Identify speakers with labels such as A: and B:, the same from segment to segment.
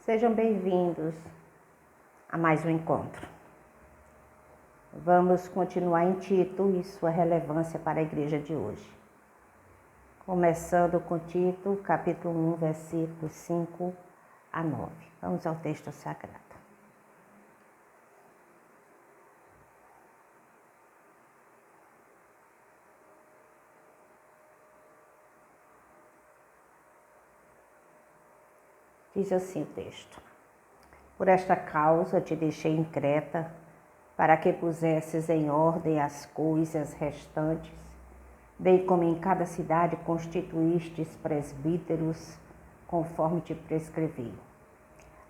A: Sejam bem-vindos a mais um encontro. Vamos continuar em Tito e sua relevância para a igreja de hoje. Começando com Tito, capítulo 1, versículos 5 a 9. Vamos ao texto sagrado. Diz assim o texto: Por esta causa te deixei em Creta, para que pusesses em ordem as coisas restantes, bem como em cada cidade constituístes presbíteros, conforme te prescrevi.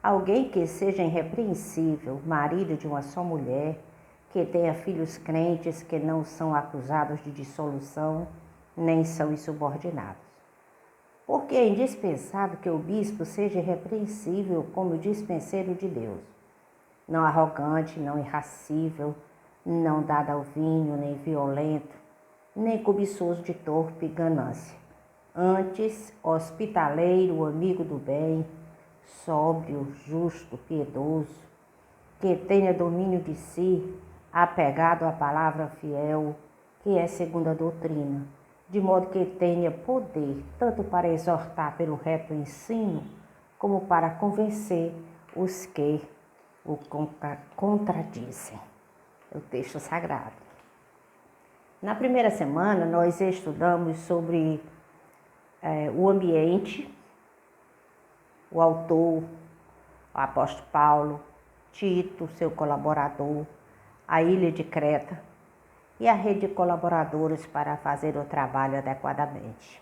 A: Alguém que seja irrepreensível, marido de uma só mulher, que tenha filhos crentes que não são acusados de dissolução, nem são insubordinados. Porque é indispensável que o bispo seja irrepreensível como dispenseiro de Deus, não arrogante, não irascível, não dado ao vinho, nem violento, nem cobiçoso de torpe ganância. Antes, hospitaleiro, amigo do bem, sóbrio, justo, piedoso, que tenha domínio de si, apegado à palavra fiel, que é segundo a doutrina, de modo que tenha poder tanto para exortar pelo reto ensino, como para convencer os que o contradizem. É o texto sagrado. Na primeira semana, nós estudamos sobre o ambiente, o autor, o apóstolo Paulo, Tito, seu colaborador, a ilha de Creta e a rede de colaboradores para fazer o trabalho adequadamente.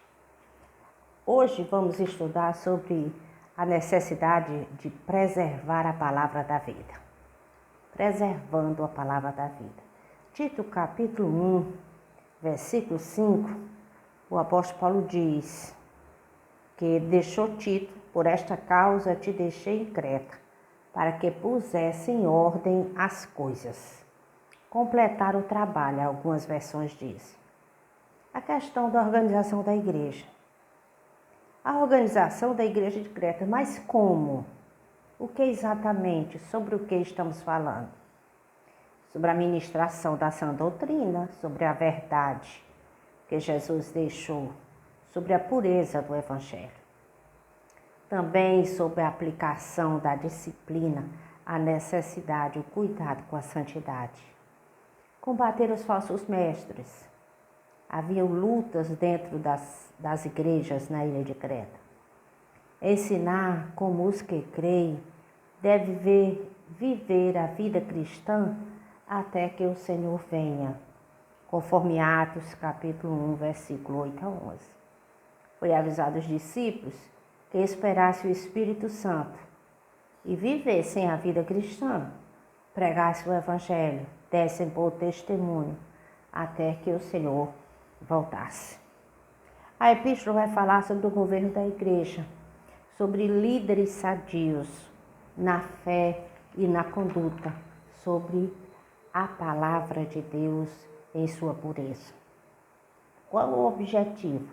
A: Hoje vamos estudar sobre a necessidade de preservar a palavra da vida. Preservando a palavra da vida. Tito capítulo 1, versículo 5, o apóstolo Paulo diz que deixou Tito, por esta causa te deixei em Creta, para que pusesse em ordem as coisas. Completar o trabalho, algumas versões dizem. A questão da organização da igreja. A organização da igreja de Creta, mas como? O que exatamente? Sobre o que estamos falando? Sobre a ministração da sã doutrina, sobre a verdade que Jesus deixou, sobre a pureza do evangelho. Também sobre a aplicação da disciplina, a necessidade, o cuidado com a santidade. Combater os falsos mestres. Havia lutas dentro das igrejas na ilha de Creta. Ensinar como os que creem devem viver a vida cristã até que o Senhor venha, conforme Atos capítulo 1, versículo 8 a 11. Foi avisado os discípulos que esperassem o Espírito Santo e vivessem a vida cristã, pregassem o Evangelho, dessem por testemunho até que o Senhor voltasse. A epístola vai falar sobre o governo da igreja, sobre líderes sadios na fé e na conduta, sobre a palavra de Deus em sua pureza. Qual o objetivo?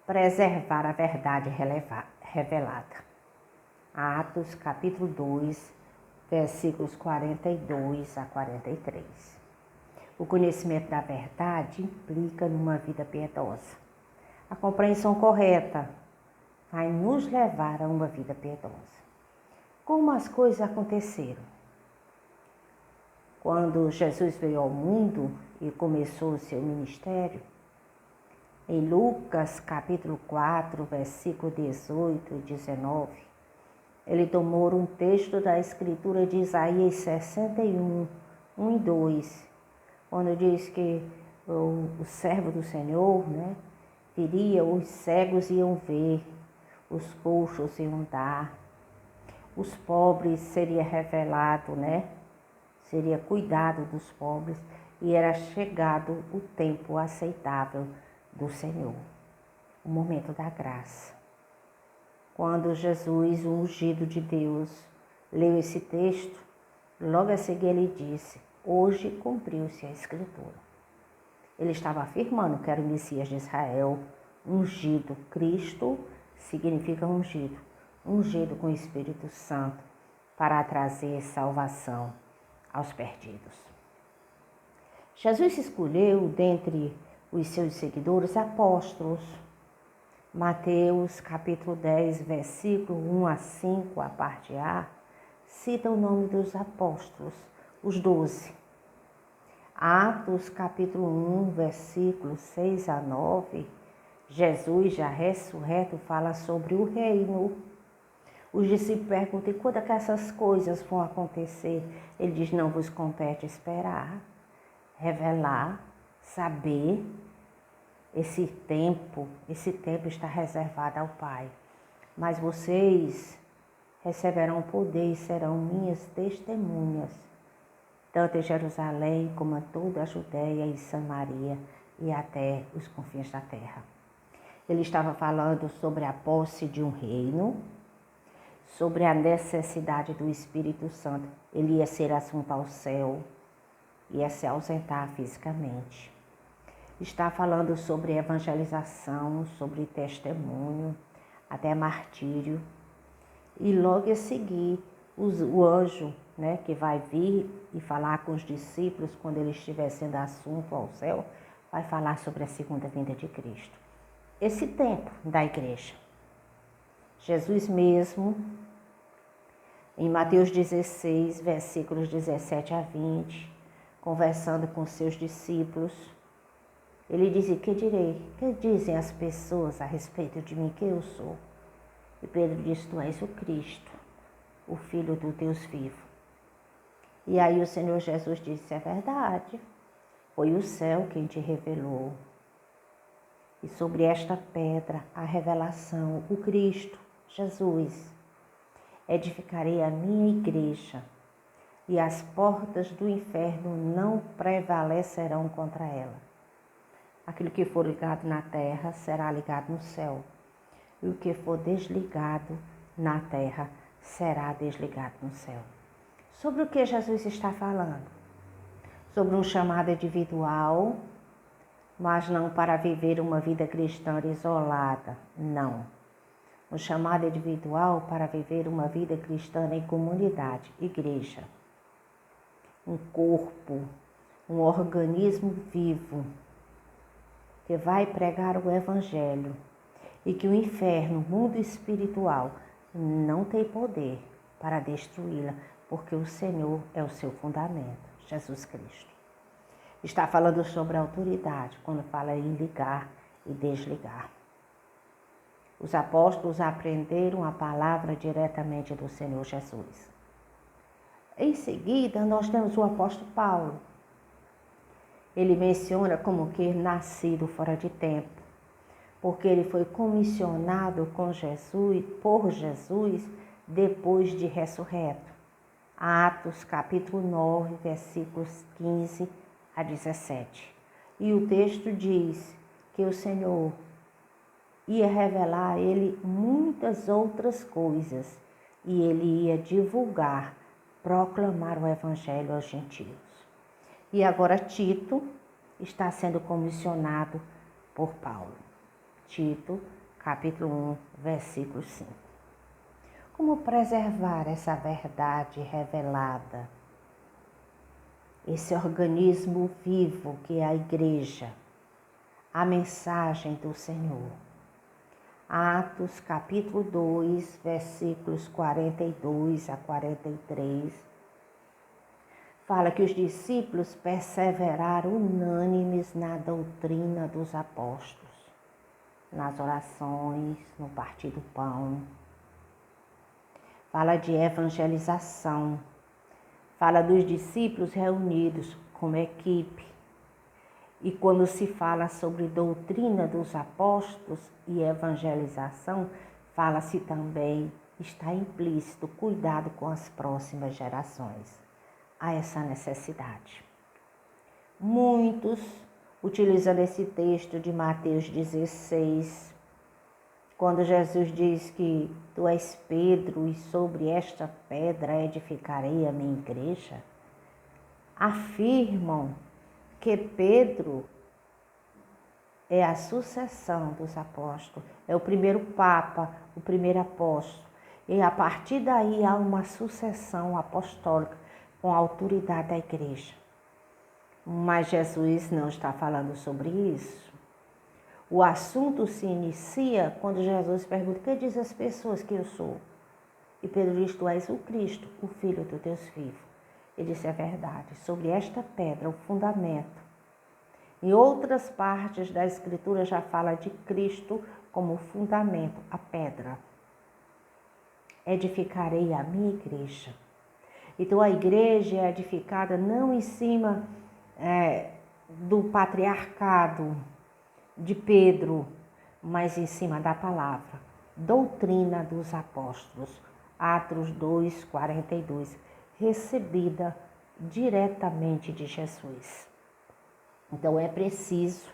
A: Preservar a verdade revelada. Atos capítulo 2, versículos 42 a 43. O conhecimento da verdade implica numa vida piedosa. A compreensão correta vai nos levar a uma vida piedosa. Como as coisas aconteceram? Quando Jesus veio ao mundo e começou o seu ministério, em Lucas capítulo 4, versículo 18 e 19, ele tomou um texto da escritura de Isaías 61, 1 e 2, quando diz que o servo do Senhor, viria, os cegos iam ver, os coxos iam andar, os pobres seria revelado, seria cuidado dos pobres e era chegado o tempo aceitável do Senhor, o momento da graça. Quando Jesus, o ungido de Deus, leu esse texto, logo a seguir ele disse: hoje cumpriu-se a Escritura. Ele estava afirmando que era o Messias de Israel, ungido. Cristo significa ungido. ungido com o Espírito Santo para trazer salvação aos perdidos. Jesus escolheu dentre os seus seguidores apóstolos. Mateus capítulo 10, versículo 1 a 5, a parte A, cita o nome dos apóstolos, os 12. Atos capítulo 1, versículo 6 a 9, Jesus já ressurreto fala sobre o reino. Os discípulos perguntam, quando é que essas coisas vão acontecer? Ele diz, não vos compete esperar, revelar, saber. Esse tempo está reservado ao Pai. Mas vocês receberão poder e serão minhas testemunhas, tanto em Jerusalém como em toda a Judéia e Samaria e até os confins da terra. Ele estava falando sobre a posse de um reino, sobre a necessidade do Espírito Santo. Ele ia ser assunto ao céu, ia se ausentar fisicamente. Está falando sobre evangelização, sobre testemunho, até martírio. E logo a seguir, o anjo, que vai vir e falar com os discípulos quando ele estiver sendo assunto ao céu, vai falar sobre a segunda vinda de Cristo. Esse tempo da igreja. Jesus mesmo, em Mateus 16, versículos 17 a 20, conversando com seus discípulos, ele disse, que dizem as pessoas a respeito de mim que eu sou? E Pedro disse, tu és o Cristo, o Filho do Deus vivo. E aí o Senhor Jesus disse, é verdade, foi o céu quem te revelou. E sobre esta pedra, a revelação, o Cristo, Jesus, edificarei a minha igreja, e as portas do inferno não prevalecerão contra ela. Aquilo que for ligado na terra será ligado no céu. E o que for desligado na terra será desligado no céu. Sobre o que Jesus está falando? Sobre um chamado individual, mas não para viver uma vida cristã isolada. Não. Um chamado individual para viver uma vida cristã em comunidade, igreja. Um corpo, um organismo vivo, que vai pregar o Evangelho e que o inferno, o mundo espiritual, não tem poder para destruí-la, porque o Senhor é o seu fundamento, Jesus Cristo. Está falando sobre a autoridade, quando fala em ligar e desligar. Os apóstolos aprenderam a palavra diretamente do Senhor Jesus. Em seguida, nós temos o apóstolo Paulo. Ele menciona como que nascido fora de tempo, porque ele foi comissionado com Jesus, por Jesus, depois de ressurreto. Atos capítulo 9, versículos 15 a 17. E o texto diz que o Senhor ia revelar a ele muitas outras coisas e ele ia divulgar, proclamar o Evangelho aos gentios. E agora Tito está sendo comissionado por Paulo. Tito, capítulo 1, versículo 5. Como preservar essa verdade revelada? Esse organismo vivo que é a igreja, a mensagem do Senhor. Atos, capítulo 2, versículos 42 a 43, fala que os discípulos perseveraram unânimes na doutrina dos apóstolos, nas orações, no partir do pão. Fala de evangelização, fala dos discípulos reunidos como equipe. E quando se fala sobre doutrina dos apóstolos e evangelização, fala-se também, está implícito, cuidado com as próximas gerações. Há essa necessidade. Muitos, utilizando esse texto de Mateus 16, quando Jesus diz que tu és Pedro e sobre esta pedra edificarei a minha igreja, afirmam que Pedro é a sucessão dos apóstolos, é o primeiro papa, o primeiro apóstolo. E a partir daí há uma sucessão apostólica com a autoridade da igreja. Mas Jesus não está falando sobre isso. O assunto se inicia quando Jesus pergunta: "Que diz as pessoas que eu sou?" E Pedro diz: "Tu és o Cristo, o Filho do Deus vivo." Ele disse: "É verdade, sobre esta pedra, o fundamento." Em outras partes da Escritura já fala de Cristo como fundamento, a pedra. "Edificarei a minha igreja." Então a igreja é edificada não em cima do patriarcado de Pedro, mas em cima da palavra. Doutrina dos apóstolos, Atos 2:42, recebida diretamente de Jesus. Então é preciso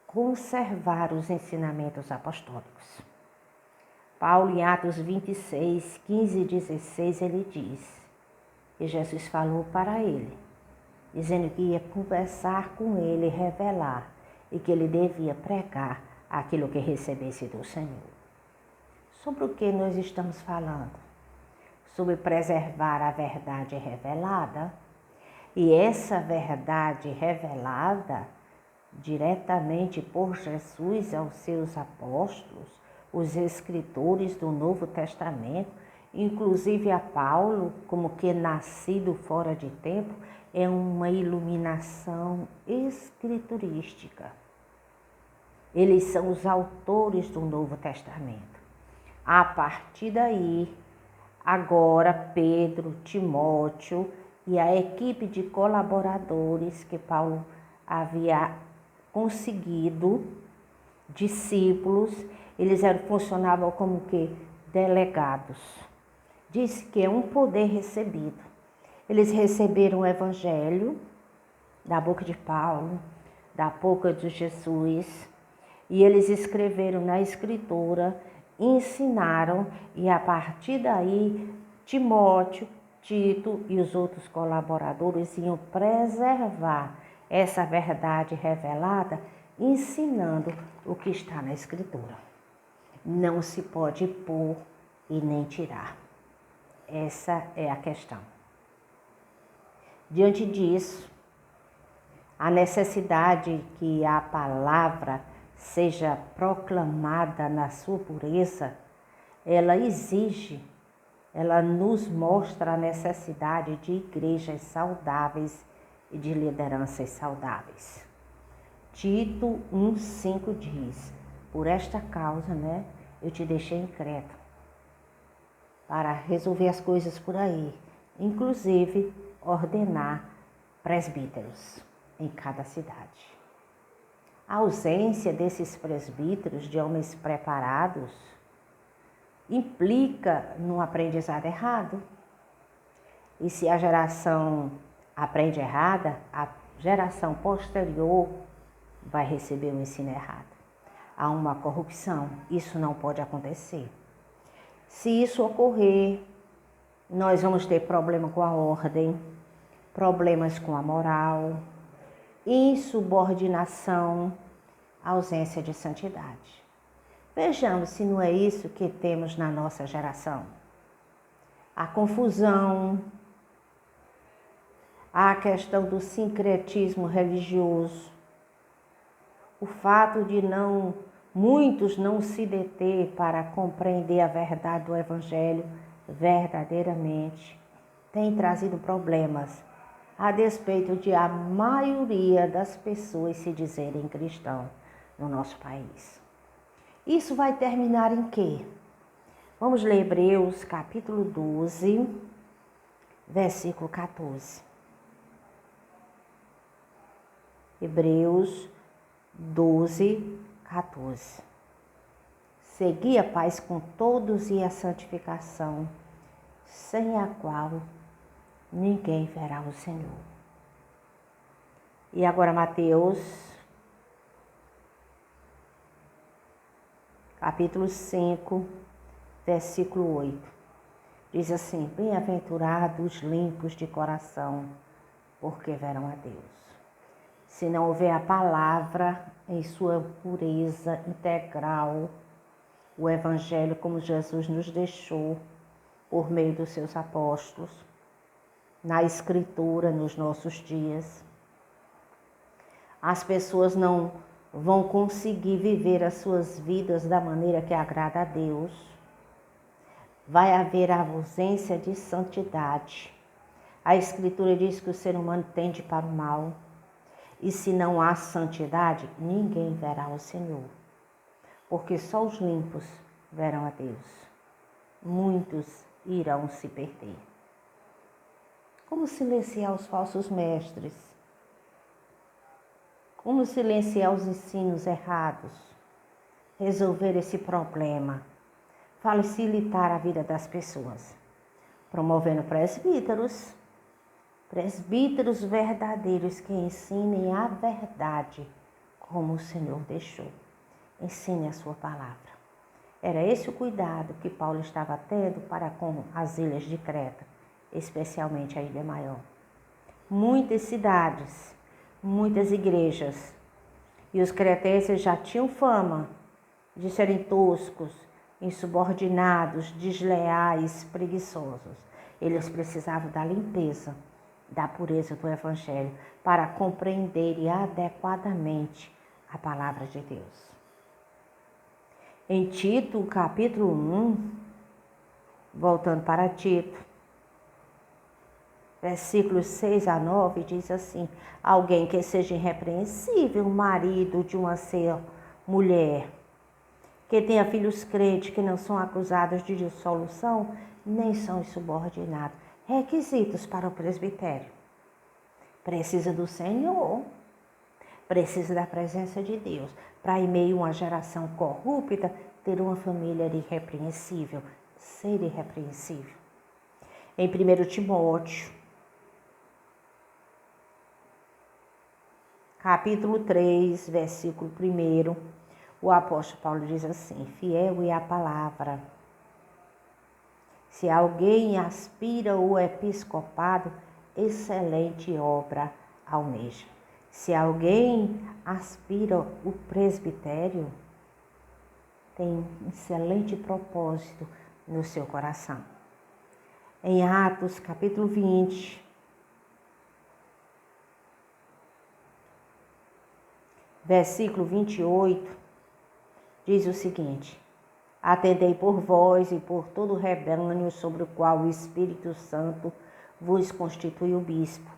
A: conservar os ensinamentos apostólicos. Paulo, em Atos 26, 15 e 16, ele diz que Jesus falou para ele, dizendo que ia conversar com ele, revelar, e que ele devia pregar aquilo que recebesse do Senhor. Sobre o que nós estamos falando? Sobre preservar a verdade revelada. E essa verdade revelada diretamente por Jesus aos seus apóstolos, os escritores do Novo Testamento, inclusive a Paulo, como que nascido fora de tempo, é uma iluminação escriturística. Eles são os autores do Novo Testamento. A partir daí, agora Pedro, Timóteo e a equipe de colaboradores que Paulo havia conseguido, discípulos, eles funcionavam como que delegados. Diz que é um poder recebido. Eles receberam o evangelho da boca de Paulo, da boca de Jesus, e eles escreveram na escritura, ensinaram, e a partir daí Timóteo, Tito e os outros colaboradores iam preservar essa verdade revelada, ensinando o que está na escritura. Não se pode pôr e nem tirar. Essa é a questão. Diante disso, a necessidade que a palavra seja proclamada na sua pureza, ela exige, ela nos mostra a necessidade de igrejas saudáveis e de lideranças saudáveis. Tito 1:5 diz: "Por esta causa, eu te deixei em Creta para resolver as coisas por aí, inclusive ordenar presbíteros em cada cidade." A ausência desses presbíteros, de homens preparados, implica num aprendizado errado. E se a geração aprende errada, a geração posterior vai receber o ensino errado. Há uma corrupção, isso não pode acontecer. Se isso ocorrer, nós vamos ter problema com a ordem, problemas com a moral, insubordinação, ausência de santidade. Vejamos se não é isso que temos na nossa geração. A confusão, a questão do sincretismo religioso, o fato de muitos não se deter para compreender a verdade do Evangelho verdadeiramente, tem trazido problemas, a despeito de a maioria das pessoas se dizerem cristãos no nosso país. Isso vai terminar em quê? Vamos ler Hebreus capítulo 12, versículo 14. Hebreus 12, 14. Segui a paz com todos e a santificação, sem a qual ninguém verá o Senhor. E agora Mateus, capítulo 5, versículo 8. Diz assim: "Bem-aventurados os limpos de coração, porque verão a Deus." Se não houver a palavra em sua pureza integral, o Evangelho como Jesus nos deixou, por meio dos seus apóstolos, na Escritura, nos nossos dias. As pessoas não vão conseguir viver as suas vidas da maneira que agrada a Deus. Vai haver a ausência de santidade. A Escritura diz que o ser humano tende para o mal. E se não há santidade, ninguém verá o Senhor. Porque só os limpos verão a Deus. Muitos irão se perder. Como silenciar os falsos mestres? Como silenciar os ensinos errados? Resolver esse problema? Facilitar a vida das pessoas. Promovendo presbíteros verdadeiros que ensinem a verdade como o Senhor deixou. Ensine a sua palavra. Era esse o cuidado que Paulo estava tendo para com as ilhas de Creta, especialmente a Ilha Maior. Muitas cidades, muitas igrejas, e os cretenses já tinham fama de serem toscos, insubordinados, desleais, preguiçosos. Eles precisavam da limpeza, da pureza do Evangelho para compreenderem adequadamente a palavra de Deus. Em Tito, capítulo 1, voltando para Tito, versículos 6 a 9, diz assim: alguém que seja irrepreensível, marido de uma só mulher, que tenha filhos crentes que não são acusados de dissolução, nem são insubordinados. Requisitos para o presbitério. Precisa do Senhor, precisa da presença de Deus, para em meio a uma geração corrupta, ter uma família irrepreensível, ser irrepreensível. Em 1 Timóteo, capítulo 3, versículo 1, o apóstolo Paulo diz assim: fiel é a palavra. Se alguém aspira o episcopado, excelente obra almeja. Se alguém aspira o presbitério, tem um excelente propósito no seu coração. Em Atos, capítulo 20, versículo 28, diz o seguinte: atendei por vós e por todo o rebanho sobre o qual o Espírito Santo vos constituiu bispo,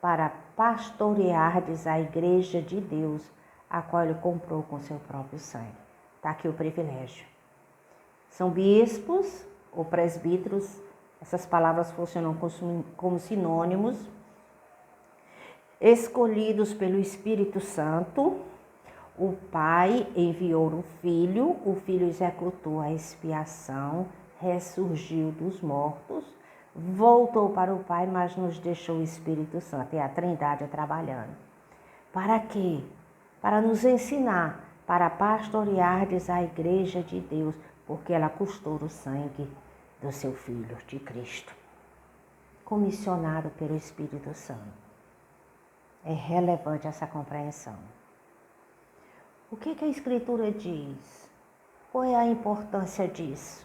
A: para pastoreardes a igreja de Deus, a qual ele comprou com seu próprio sangue. Está aqui o privilégio. São bispos ou presbíteros, essas palavras funcionam como sinônimos, escolhidos pelo Espírito Santo. O Pai enviou o Filho executou a expiação, ressurgiu dos mortos, voltou para o Pai, mas nos deixou o Espírito Santo, é a Trindade trabalhando. Para quê? Para nos ensinar, para pastoreardes a igreja de Deus, porque ela custou o sangue do seu Filho, de Cristo. Comissionado pelo Espírito Santo. É relevante essa compreensão. O que a Escritura diz? Qual é a importância disso?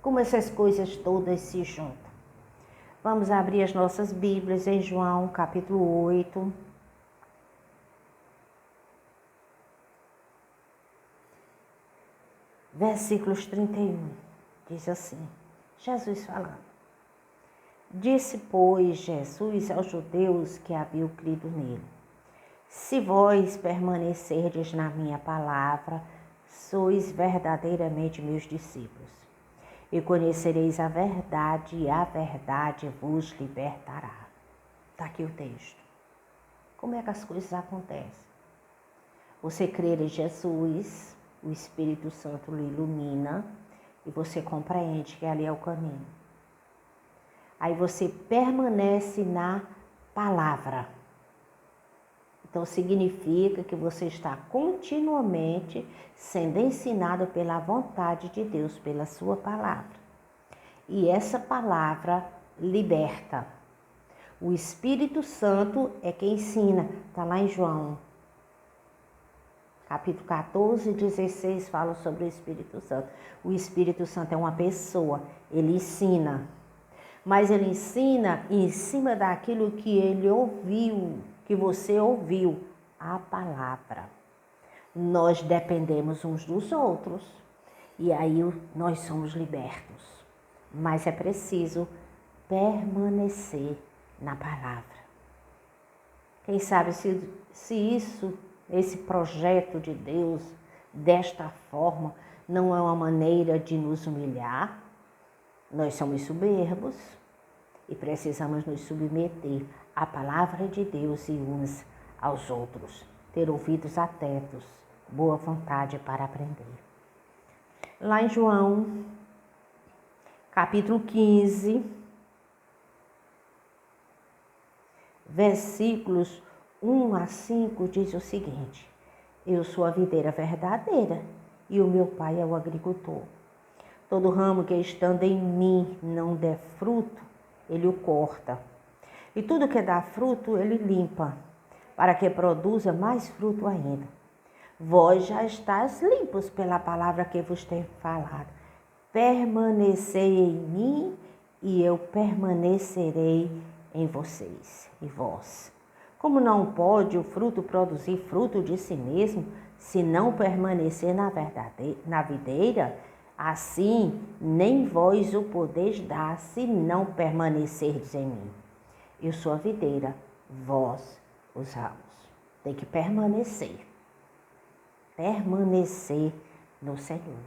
A: Como essas coisas todas se juntam? Vamos abrir as nossas Bíblias em João, capítulo 8. Versículos 31. Diz assim, Jesus falando. Disse, pois, Jesus aos judeus que haviam crido nele: se vós permanecerdes na minha palavra, sois verdadeiramente meus discípulos, e conhecereis a verdade, e a verdade vos libertará. Está aqui o texto. Como é que as coisas acontecem? Você crer em Jesus, o Espírito Santo lhe ilumina, e você compreende que ali é o caminho. Aí você permanece na palavra. Então, significa que você está continuamente sendo ensinado pela vontade de Deus, pela sua palavra. E essa palavra liberta. O Espírito Santo é quem ensina. Está lá em João, capítulo 14 e 16 falam sobre o Espírito Santo. O Espírito Santo é uma pessoa, ele ensina. Mas ele ensina em cima daquilo que ele ouviu, que você ouviu, a palavra. Nós dependemos uns dos outros e aí nós somos libertos. Mas é preciso permanecer na palavra. Quem sabe se esse projeto de Deus, desta forma, não é uma maneira de nos humilhar. Nós somos soberbos e precisamos nos submeter à palavra de Deus e uns aos outros. Ter ouvidos atentos, boa vontade para aprender. Lá em João, capítulo 15, versículos 1 a 5, diz o seguinte: Eu sou a videira verdadeira e o meu pai é o agricultor. Todo ramo que estando em mim não der fruto, ele o corta. E tudo que dá fruto, ele limpa, para que produza mais fruto ainda. Vós já estáis limpos pela palavra que vos tenho falado. Permanecei em mim e eu permanecerei em vocês e vós. Como não pode o fruto produzir fruto de si mesmo, se não permanecer na videira, assim nem vós o podeis dar, se não permanecerdes em mim. Eu sou a videira, vós os ramos. Tem que permanecer. Permanecer no Senhor.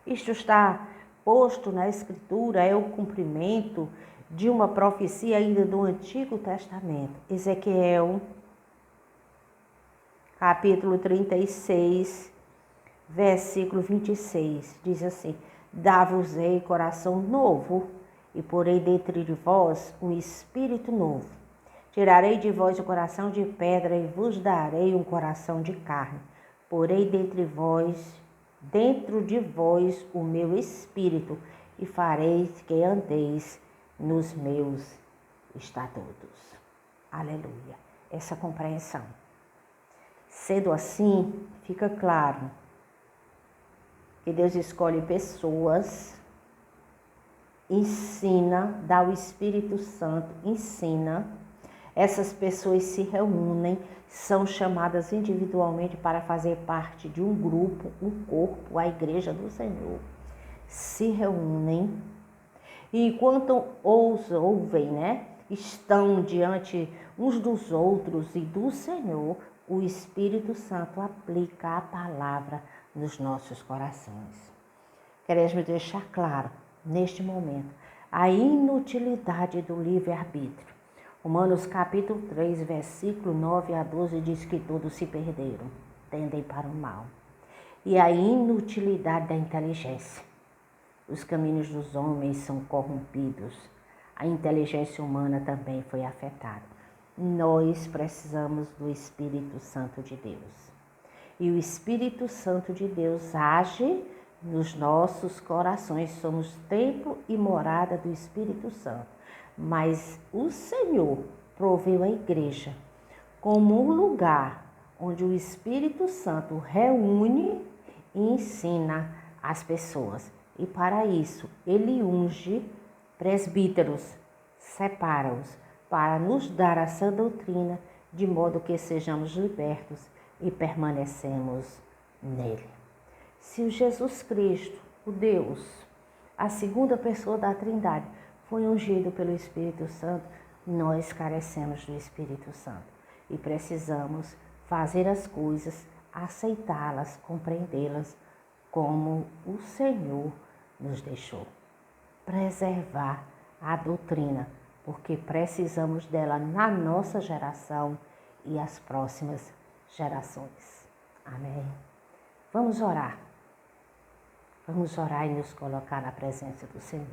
A: Isto está posto na Escritura, é o cumprimento de uma profecia ainda do Antigo Testamento. Ezequiel, capítulo 36, versículo 26, diz assim: Dar-vos-ei coração novo, e porei dentro de vós um espírito novo. Tirarei de vós o coração de pedra e vos darei um coração de carne. Porei dentro de vós o meu espírito, e fareis que andeis nos meus estatutos. Aleluia. Essa compreensão. Sendo assim, fica claro que Deus escolhe pessoas, ensina, dá o Espírito Santo, ensina. Essas pessoas se reúnem, são chamadas individualmente para fazer parte de um grupo, um corpo, a igreja do Senhor. Se reúnem e enquanto ouvem, estão diante uns dos outros e do Senhor, o Espírito Santo aplica a palavra nos nossos corações. Queremos deixar claro, neste momento, a inutilidade do livre-arbítrio. Romanos capítulo 3, versículo 9 a 12 diz que todos se perderam, tendem para o mal. E a inutilidade da inteligência. Os caminhos dos homens são corrompidos. A inteligência humana também foi afetada. Nós precisamos do Espírito Santo de Deus. E o Espírito Santo de Deus age nos nossos corações. Somos templo e morada do Espírito Santo. Mas o Senhor proveu a igreja como um lugar onde o Espírito Santo reúne e ensina as pessoas. E para isso, ele unge presbíteros, separa-os, para nos dar a sã doutrina, de modo que sejamos libertos e permanecemos nele. Se o Jesus Cristo, o Deus, a segunda pessoa da Trindade, foi ungido pelo Espírito Santo, nós carecemos do Espírito Santo e precisamos fazer as coisas, aceitá-las, compreendê-las como o Senhor nos deixou. Preservar a doutrina, porque precisamos dela na nossa geração e as próximas gerações. Amém? Vamos orar. Vamos orar e nos colocar na presença do Senhor.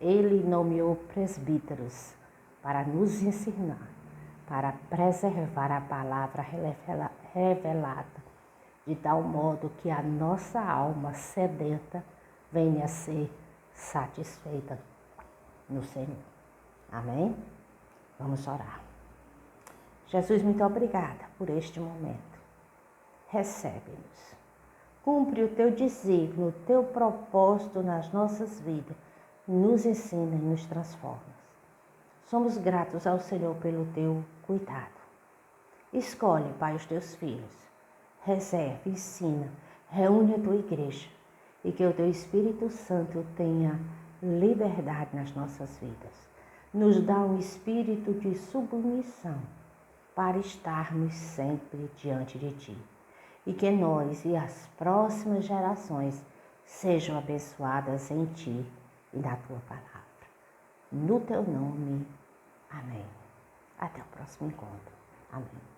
A: Ele nomeou presbíteros para nos ensinar, para preservar a palavra revelada, de tal modo que a nossa alma sedenta venha a ser satisfeita no Senhor. Amém? Vamos orar. Jesus, muito obrigada por este momento. recebe-nos. Cumpre o teu desígnio, o teu propósito nas nossas vidas, nos ensina e nos transforma. Somos gratos ao Senhor pelo teu cuidado. Escolhe, Pai, os teus filhos. Reserve, ensina, reúne a tua igreja e que o teu Espírito Santo tenha liberdade nas nossas vidas. Nos dá um espírito de submissão para estarmos sempre diante de ti. E que nós e as próximas gerações sejam abençoadas em ti e na tua palavra. No teu nome, amém. Até o próximo encontro. Amém.